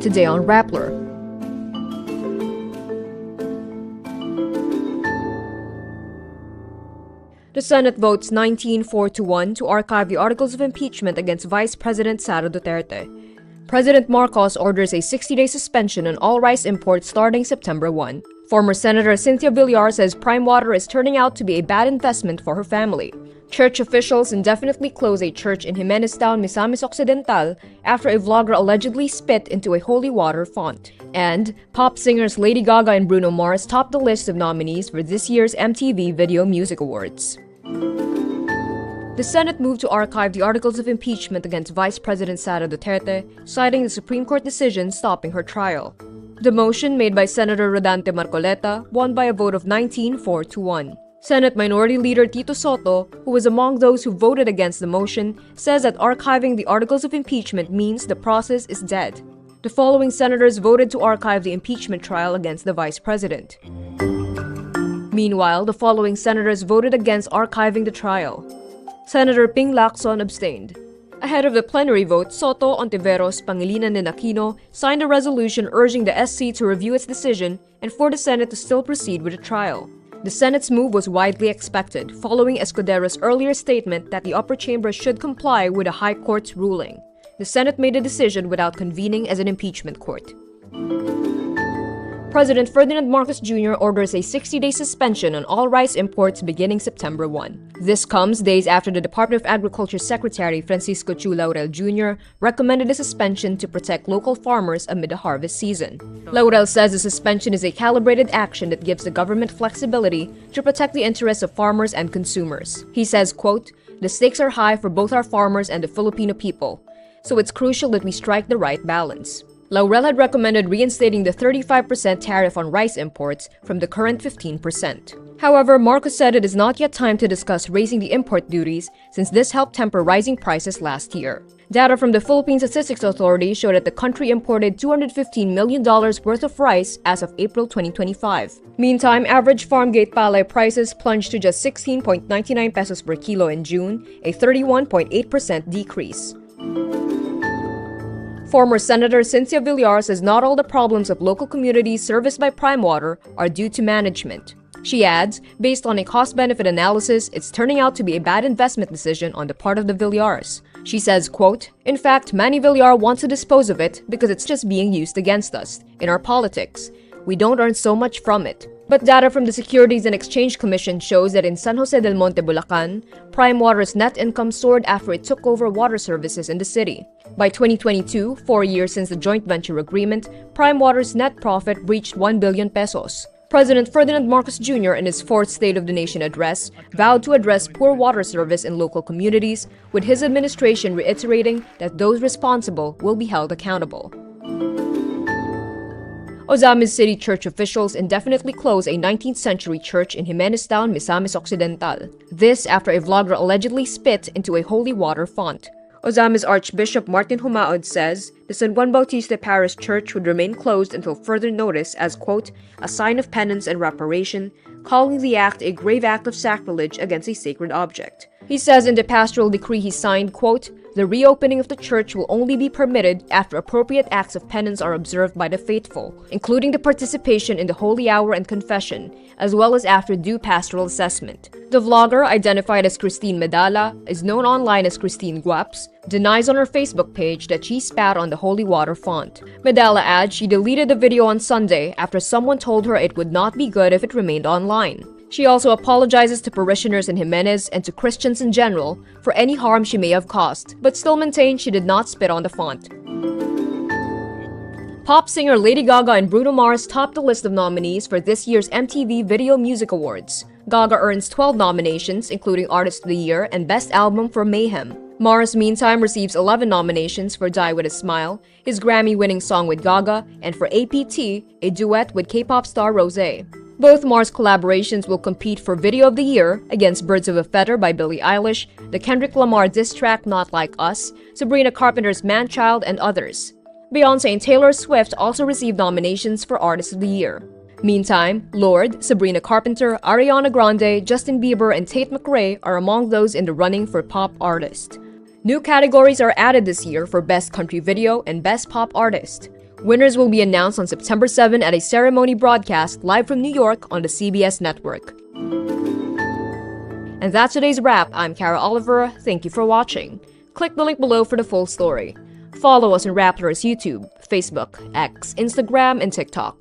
Today on Rappler. The Senate votes 19-4-1 to archive the articles of impeachment against Vice President Sara Duterte. President Marcos orders a 60-day suspension on all rice imports starting September 1. Former Senator Cynthia Villars says PrimeWater is turning out to be a bad investment for her family. Church officials indefinitely close a church in Jimenez Town, Misamis Occidental after a vlogger allegedly spit into a holy water font. And pop singers Lady Gaga and Bruno Mars top the list of nominees for this year's MTV Video Music Awards. The Senate moved to archive the articles of impeachment against Vice President Sara Duterte, citing the Supreme Court decision stopping her trial. The motion, made by Senator Rodante Marcoleta, won by a vote of 19-4-1. Senate Minority Leader Tito Soto, who was among those who voted against the motion, says that archiving the articles of impeachment means the process is dead. The following senators voted to archive the impeachment trial against the vice president. Meanwhile, the following senators voted against archiving the trial. Senator Ping Lacson abstained. Ahead of the plenary vote, Soto, Ontiveros, Pangilinan, and Aquino signed a resolution urging the SC to review its decision and for the Senate to still proceed with the trial. The Senate's move was widely expected, following Escudero's earlier statement that the upper chamber should comply with the High Court's ruling. The Senate made a decision without convening as an impeachment court. President Ferdinand Marcos Jr. orders a 60-day suspension on all rice imports beginning September 1. This comes days after the Department of Agriculture Secretary Francisco Chu Laurel Jr. recommended a suspension to protect local farmers amid the harvest season. Laurel says the suspension is a calibrated action that gives the government flexibility to protect the interests of farmers and consumers. He says, quote, "The stakes are high for both our farmers and the Filipino people, so it's crucial that we strike the right balance." Laurel had recommended reinstating the 35% tariff on rice imports from the current 15%. However, Marcos said it is not yet time to discuss raising the import duties since this helped temper rising prices last year. Data from the Philippine Statistics Authority showed that the country imported $215 million worth of rice as of April 2025. Meantime, average farm gate palay prices plunged to just 16.99 pesos per kilo in June, a 31.8% decrease. Former Senator Cynthia Villars says not all the problems of local communities serviced by PrimeWater are due to management. She adds, based on a cost-benefit analysis, it's turning out to be a bad investment decision on the part of the Villars. She says, quote, "In fact, Manny Villar wants to dispose of it because it's just being used against us in our politics. We don't earn so much from it." But data from the Securities and Exchange Commission shows that in San Jose del Monte, Bulacan, PrimeWater's net income soared after it took over water services in the city. By 2022, 4 years since the joint venture agreement, PrimeWater's net profit reached 1 billion pesos. President Ferdinand Marcos Jr. in his fourth State of the Nation address vowed to address poor water service in local communities, with his administration reiterating that those responsible will be held accountable. Ozamiz City church officials indefinitely close a 19th century church in Jimenez Town, Misamis Occidental. This after a vlogger allegedly spit into a holy water font. Ozamiz Archbishop Martin Humaod says the San Juan Bautista Parish Church would remain closed until further notice as, quote, "a sign of penance and reparation," calling the act a grave act of sacrilege against a sacred object. He says in the pastoral decree he signed, quote, "The reopening of the church will only be permitted after appropriate acts of penance are observed by the faithful, including the participation in the holy hour and confession, as well as after due pastoral assessment." The vlogger, identified as Christine Medalla, is known online as Christine Guaps, denies on her Facebook page that she spat on the holy water font. Medalla adds she deleted the video on Sunday after someone told her it would not be good if it remained online. She also apologizes to parishioners in Jimenez and to Christians in general for any harm she may have caused, but still maintains she did not spit on the font. Pop singer Lady Gaga and Bruno Mars topped the list of nominees for this year's MTV Video Music Awards. Gaga earns 12 nominations, including Artist of the Year and Best Album for Mayhem. Mars, meantime, receives 11 nominations for Die With A Smile, his Grammy-winning song with Gaga, and for APT, a duet with K-pop star Rosé. Both Mars collaborations will compete for Video of the Year against Birds of a Feather by Billie Eilish, the Kendrick Lamar diss track Not Like Us, Sabrina Carpenter's Man-Child, and others. Beyoncé and Taylor Swift also received nominations for Artist of the Year. Meantime, Lorde, Sabrina Carpenter, Ariana Grande, Justin Bieber, and Tate McRae are among those in the running for Pop Artist. New categories are added this year for Best Country Video and Best Pop Artist. Winners will be announced on September 7 at a ceremony broadcast live from New York on the CBS network. And that's today's wrap. I'm Kara Oliver. Thank you for watching. Click the link below for the full story. Follow us on Rappler's YouTube, Facebook, X, Instagram, and TikTok.